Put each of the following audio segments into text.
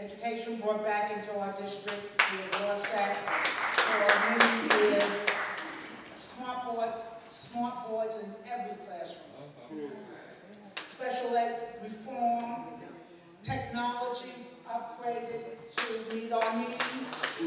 education brought back into our district. We have all sat for many years. Smart boards in every classroom. Special ed reform, technology upgraded to meet our needs.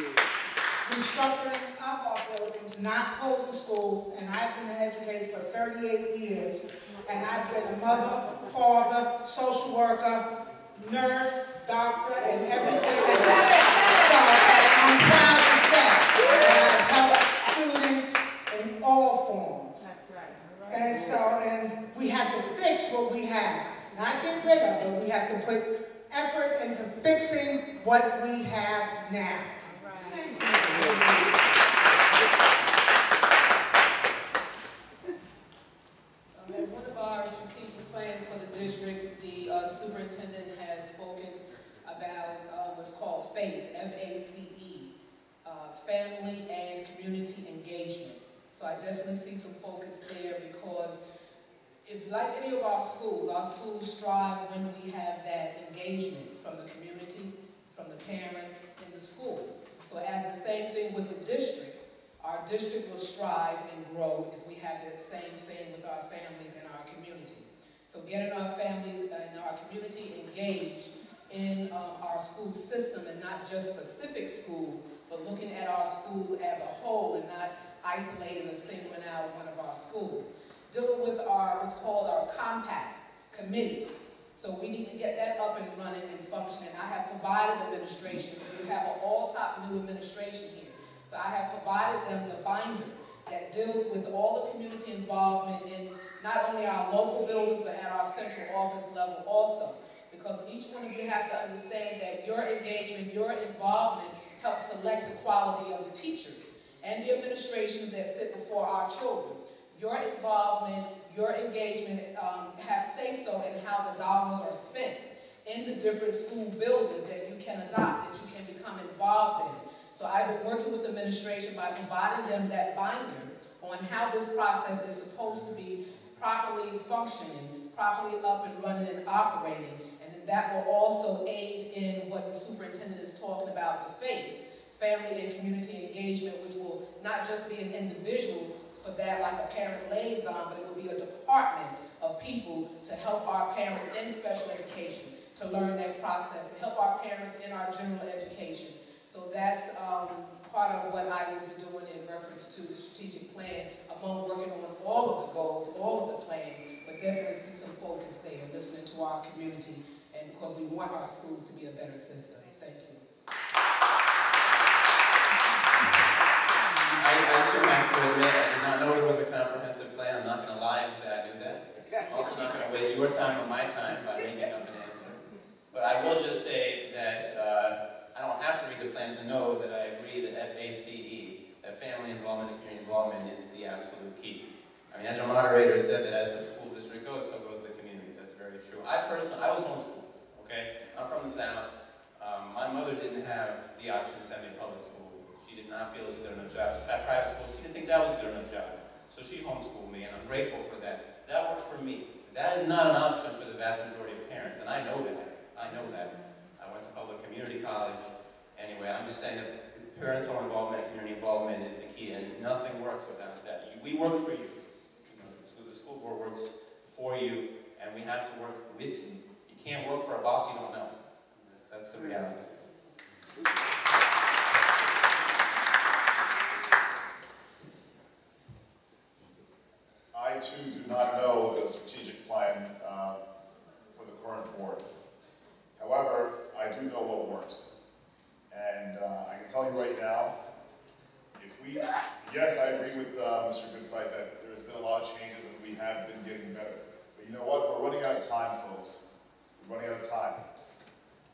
Restructuring of our buildings, not closing schools, and I've been an educator for 38 years, and I've been a mother, father, social worker, nurse, doctor, and everything else. So I'm proud to say that I've helped students in all forms. And so, and we have to fix what we have, not get rid of it. We have to put effort into fixing what we have now. As one of our strategic plans for the district, the superintendent has spoken about what's called FACE, F-A-C-E, family and community engagement. So I definitely see some focus there because if, like any of our schools strive when we have that engagement from the community, from the parents, in the school. So as the same thing with the district, our district will strive and grow if we have that same thing with our families and our community. So getting our families and our community engaged in our school system, and not just specific schools, but looking at our schools as a whole and not isolating or singling out one of our schools. Dealing with what's called our compact committees. So we need to get that up and running and functioning. I have provided administration. We have an all-top new administration here. So I have provided them the binder that deals with all the community involvement in not only our local buildings, but at our central office level also. Because each one of you have to understand that your engagement, your involvement helps select the quality of the teachers and the administrations that sit before our children. Your involvement, your engagement have say-so in how the dollars are spent in the different school buildings that you can adopt, that you can become involved in. So I've been working with administration by providing them that binder on how this process is supposed to be properly functioning, properly up and running and operating, and then that will also aid in what the superintendent is talking about, the FACE, family and community engagement, which will not just be an individual for that like a parent liaison, but it will be a department of people to help our parents in special education to learn that process, to help our parents in our general education. So that's part of what I will be doing in reference to the strategic plan, among working on all of the goals, all of the plans, but definitely see some focus there, listening to our community, and because we want our schools to be a better system. Thank you. I too have to admit, I did not know there was a comprehensive plan. I'm not going to lie and say I knew that. I'm also not going to waste your time or my time by making up an answer. But I will just say that I don't have to read the plan to know that I agree that FACE, that family involvement and community involvement, is the absolute key. I mean, as our moderator said, that as the school district goes, so goes the community. That's very true. I was homeschooled, okay? I'm from the South. My mother didn't have the option to send me to public school. She did not feel it was a good enough job. She tried private school. She didn't think that was a good enough job. So she homeschooled me, and I'm grateful for that. That worked for me. That is not an option for the vast majority of parents, and I know that. I know that. I went to public community college. Anyway, I'm just saying that parental involvement and community involvement is the key, and nothing works without that. We work for you. The school board works for you, and we have to work with you. You can't work for a boss you don't know. That's the reality. I too do not know the strategic plan for the current board. However, I do know what works. And I can tell you right now, yes, I agree with Mr. Goodside that there's been a lot of changes and we have been getting better. But you know what? We're running out of time, folks. We're running out of time.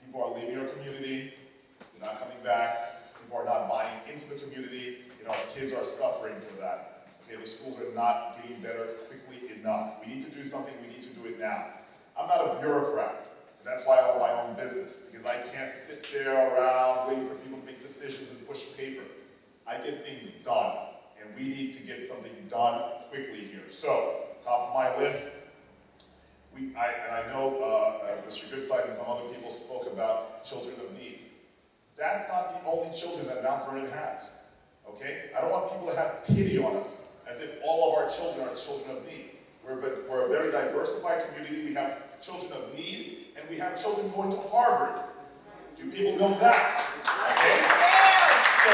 People are leaving our community. They're not coming back. People are not buying into the community, and our kids are suffering for that. Okay, the schools are not getting better quickly enough. We need to do something. We need to do it now. I'm not a bureaucrat. That's why I own my own business, because I can't sit there around waiting for people to make decisions and push paper. I get things done, and we need to get something done quickly here. So, top of my list, I know Mr. Goodside and some other people spoke about children of need. children that Mount Vernon has. Okay? I don't want people to have pity on us, as if all of our children are children of need. We're a very diversified community. We have children of need, and we have children going to Harvard. Do people know that? Okay? So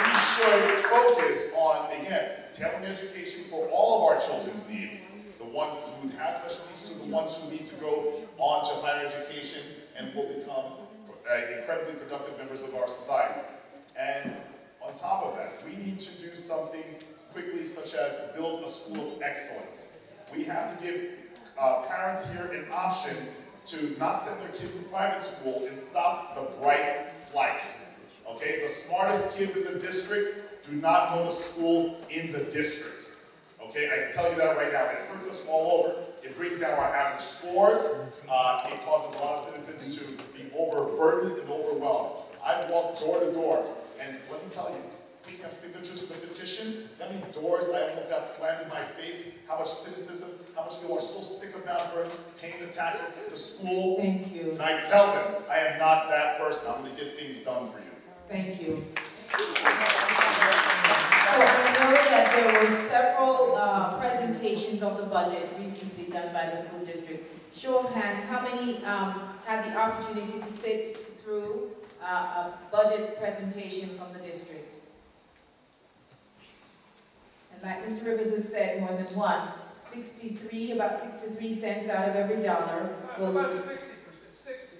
we should focus on, again, tailoring education for all of our children's needs, the ones who have special needs to the ones who need to go on to higher education and will become incredibly productive members of our society. And on top of that, we need to do something quickly, such as build a school of excellence. We have to give parents here an option to not send their kids to private school and stop the bright flight. Okay, the smartest kids in the district do not go to school in the district. Okay, I can tell you that right now. It hurts us all over. It brings down our average scores. It causes a lot of citizens to be overburdened and overwhelmed. I've walked door to door, and let me tell you, picking up signatures for the petition, that many doors I almost got slammed in my face, how much cynicism, how much people are so sick of Mount Vernon, paying the taxes, the school. Thank you. And I tell them, I am not that person. I'm going to get things done for you. Thank you. So I know that there were several presentations of the budget recently done by the school district. Show of hands, how many had the opportunity to sit through a budget presentation from the district? And like Mr. Rivers has said more than once, about 63 cents out of every dollar goes to... About 60%, 60.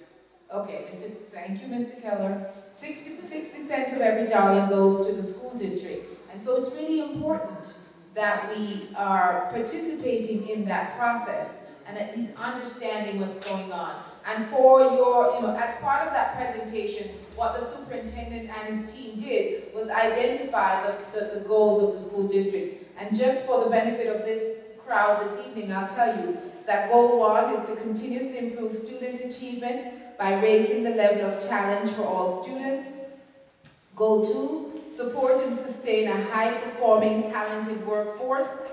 Okay, thank you, Mr. Keller. 60 cents of every dollar goes to the school district. And so it's really important that we are participating in that process and at least understanding what's going on. And for your, as part of that presentation, what the superintendent and his team did was identify the goals of the school district. And just for the benefit of this crowd this evening, I'll tell you that goal 1 is to continuously improve student achievement by raising the level of challenge for all students. Goal 2, support and sustain a high-performing, talented workforce.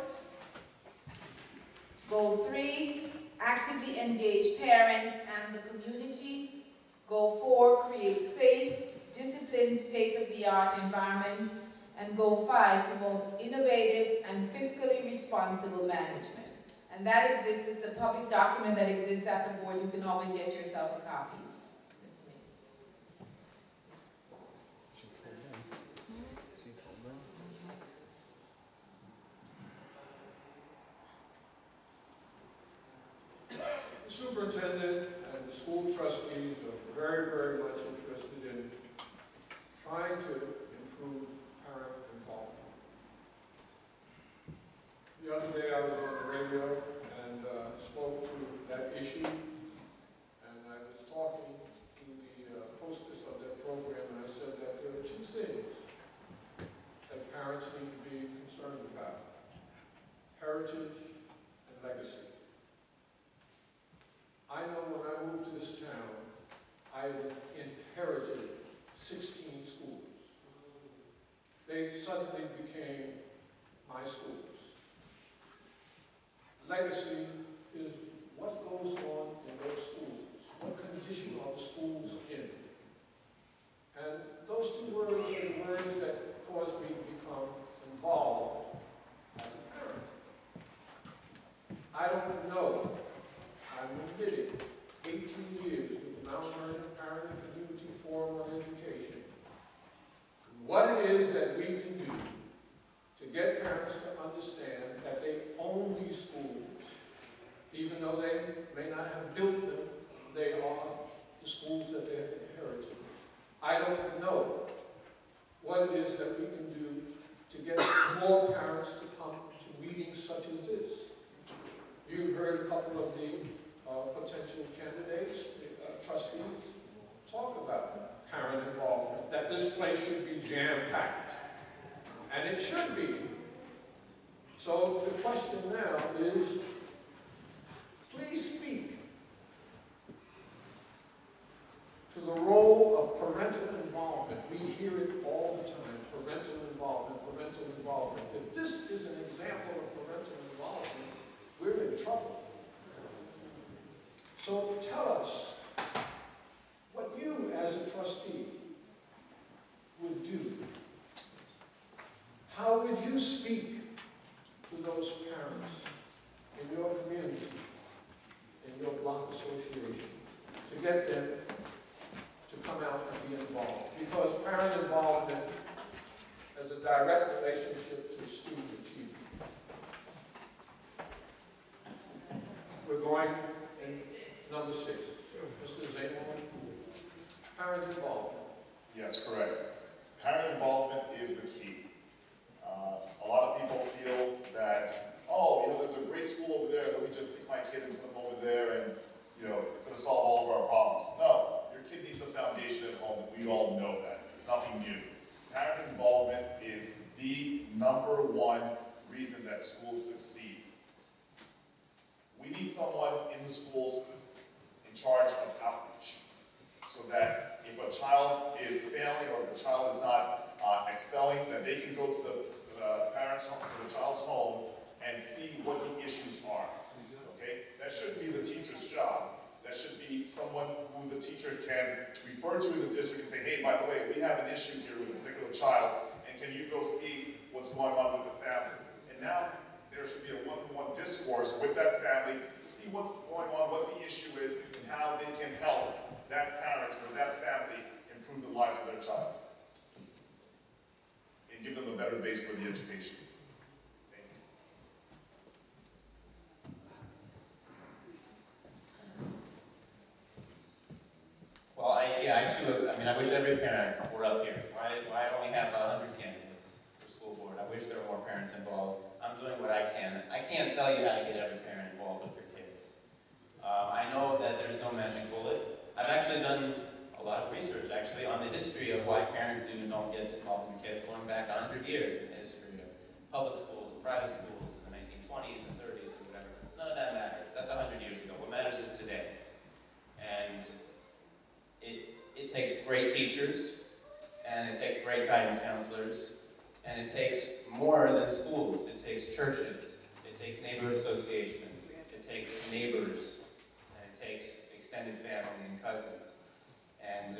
Goal 3, actively engage parents and the community. Goal 4, create safe, disciplined, state-of-the-art environments. And Goal 5, promote innovative and fiscally responsible management. And that exists, it's a public document that exists at the board. You can always get yourself a copy. The superintendent and the school trustees are very, very much interested in trying to improve parent involvement. The other day I was on the radio and spoke to that issue, and I was talking to the hostess of that program, and I said that there are 2 things that parents need to be concerned about: heritage and legacy. I know when I moved to this town, I inherited 16 schools. They suddenly became my schools. Legacy is what goes on in those schools. What condition are the schools in? And those 2 words are the words that caused me to become involved as a parent. I don't know. I'm admitting 18 years with the Mount Vernon Parent and Community Forum on Education. What it is that we can do to get parents to understand that they own these schools, even though they may not have built them, they are the schools that they have inherited. I don't know what it is that we can do to get more parents to come to meetings such as this. You've heard a couple of the potential candidates, trustees, talk about parent involvement, that this place should be jam-packed. And it should be. So the question now is, please speak to the role of parental involvement. We hear it all the time, parental involvement, parental involvement. If this is an example of parental involvement, we're in trouble. So tell us what you, as a trustee, come out and be involved, because parent involvement has a direct relationship to student achievement. We're going in number 6. Mr. Zaymon, parent involvement. Yes, correct. Parent involvement is the key. A lot of people feel that, oh, there's a great school over there, let me just take my kid and put him over there and, it's going to solve all of our problems. No, your kid needs a foundation at home, and we all know that. It's nothing new. Parent involvement is the #1 reason that schools succeed. We need someone in the schools in charge of outreach, so that if a child is failing or if a child is not excelling, that they can go to the parents' home, to the child's home, and see what the issues are. Okay? That shouldn't be the teacher's job. That should be someone who the teacher can refer to in the district and say, hey, by the way, we have an issue here with a particular child, and can you go see what's going on with the family? And now there should be a one-to-one discourse with that family to see what's going on, what the issue is, and how they can help that parent or that family improve the lives of their child. And give them a better base for the education. Thank you. Well, I wish every parent were up here. Why only have 100 candidates for school board? I wish there were more parents involved. I'm doing what I can. I can't tell you how to get every parent involved with their kids. I know that there's no magic bullet. I've actually done a lot of research, on the history of why parents do and don't get involved in kids, going back 100 years in the history of public schools and private schools in the 1920s and 30s and whatever. None of that matters. That's 100 years ago. What matters is today. And it takes great teachers, and it takes great guidance counselors, and it takes more than schools. It takes churches, it takes neighborhood associations, it takes neighbors, and it takes extended family and cousins. And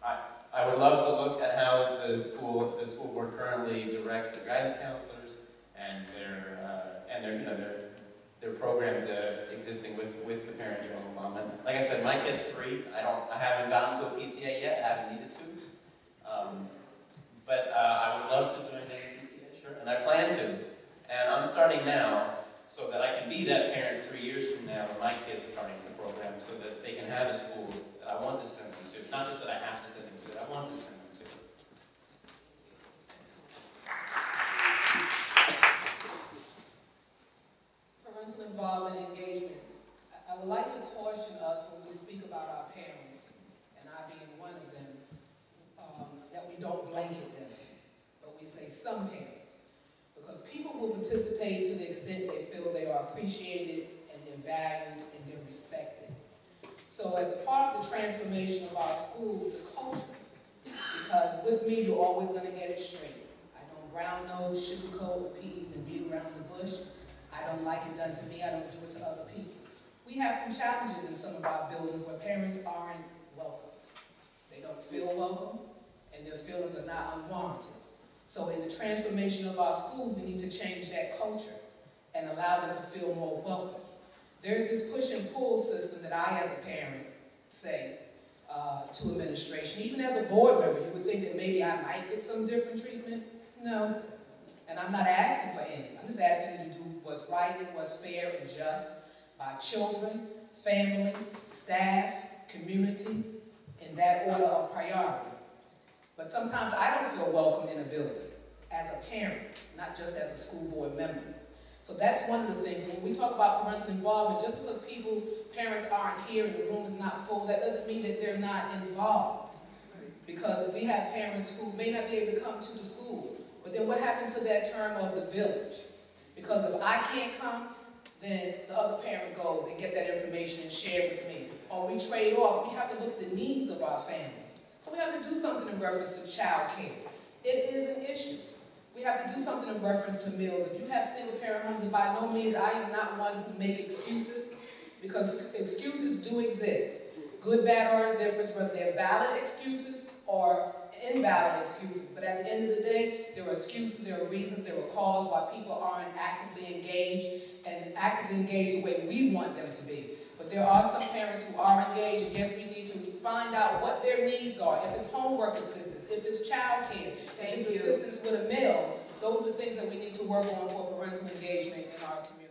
I would love to look at how the school board currently directs their guidance counselors and their programs existing with the parent-child involvement. Like I said, my kid's 3. I haven't gotten to a PTA yet. I haven't needed to. But I would love to join any PTA, sure, and I plan to. And I'm starting now so that I can be that parent 3 years from now when my kids are starting the program, so that they can have a school that I want to send them to. Not just that I have to send them to, that I want to send them to. Parental involvement and engagement. I would like to caution us when we speak about our parents, and I being one of them, that we don't blanket them, but we say some parents. Because people will participate to the extent they feel they are appreciated and they're valued and they're respected. So as a part of the transformation of our schools, the culture, because with me you're always going to get it straight. I don't brown nose, sugarcoat, appease, and beat around the bush. I don't like it done to me, I don't do it to other people. We have some challenges in some of our buildings where parents aren't welcomed. They don't feel welcome, and their feelings are not unwarranted. So in the transformation of our schools, we need to change that culture and allow them to feel more welcome. There's this push and pull system that I, as a parent, say to administration. Even as a board member, you would think that maybe I might get some different treatment. No. And I'm not asking for any. I'm just asking you to do what's right and what's fair and just by children, family, staff, community, in that order of priority. But sometimes I don't feel welcome in a building as a parent, not just as a school board member. So that's one of the things. When we talk about parental involvement, just because parents aren't here and the room is not full, that doesn't mean that they're not involved. Because we have parents who may not be able to come to the school. But then what happened to that term of the village? Because if I can't come, then the other parent goes and get that information and share it with me. Or we trade off. We have to look at the needs of our family. So we have to do something in reference to child care. It is an issue. We have to do something in reference to meals. If you have single parent homes, and by no means I am not one who make excuses, because excuses do exist. Good, bad, or indifferent, whether they're valid excuses or invalid excuses. But at the end of the day, there are excuses, there are reasons, there are causes why people aren't actively engaged the way we want them to be. But there are some parents who are engaged, and yes, we need to find out what their needs are, if it's homework assistance, if it's childcare, if it's assistance with a meal. Those are the things that we need to work on for parental engagement in our community.